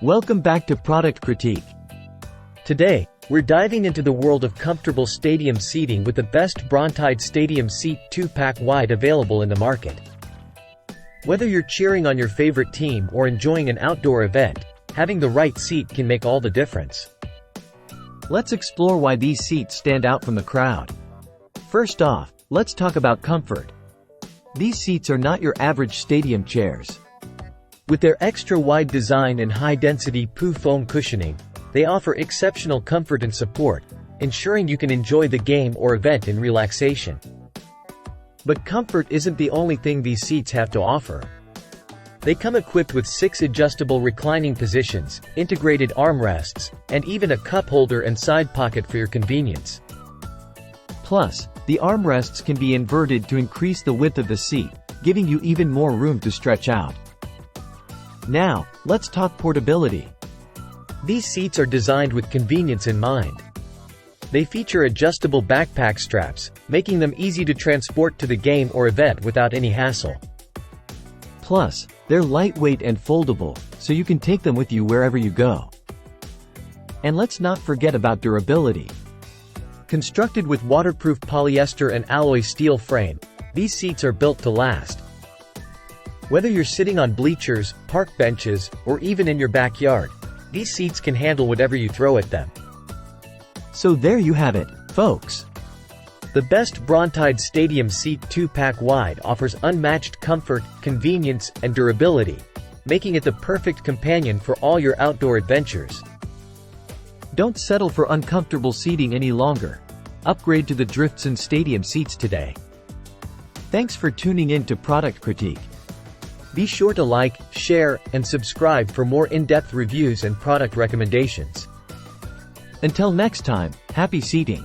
Welcome back to Product Critique. Today, we're diving into the world of comfortable stadium seating with the best Brawntide Stadium Seat 2-pack wide available in the market. Whether you're cheering on your favorite team or enjoying an outdoor event, having the right seat can make all the difference. Let's explore why these seats stand out from the crowd. First off, let's talk about comfort. These seats are not your average stadium chairs. With their extra-wide design and high-density PU foam cushioning, they offer exceptional comfort and support, ensuring you can enjoy the game or event in relaxation. But comfort isn't the only thing these seats have to offer. They come equipped with 6 adjustable reclining positions, integrated armrests, and even a cup holder and side pocket for your convenience. Plus, the armrests can be inverted to increase the width of the seat, giving you even more room to stretch out. Now, let's talk portability. These seats are designed with convenience in mind. They feature adjustable backpack straps, making them easy to transport to the game or event without any hassle. Plus, they're lightweight and foldable, so you can take them with you wherever you go. And let's not forget about durability. Constructed with waterproof polyester and alloy steel frame, these seats are built to last. Whether you're sitting on bleachers, park benches, or even in your backyard, these seats can handle whatever you throw at them. So there you have it, folks. The best Brawntide Stadium Seat 2-pack wide offers unmatched comfort, convenience, and durability, making it the perfect companion for all your outdoor adventures. Don't settle for uncomfortable seating any longer. Upgrade to the Driftsun Stadium seats today. Thanks for tuning in to Product Critique. Be sure to like, share, and subscribe for more in-depth reviews and product recommendations. Until next time, happy seating!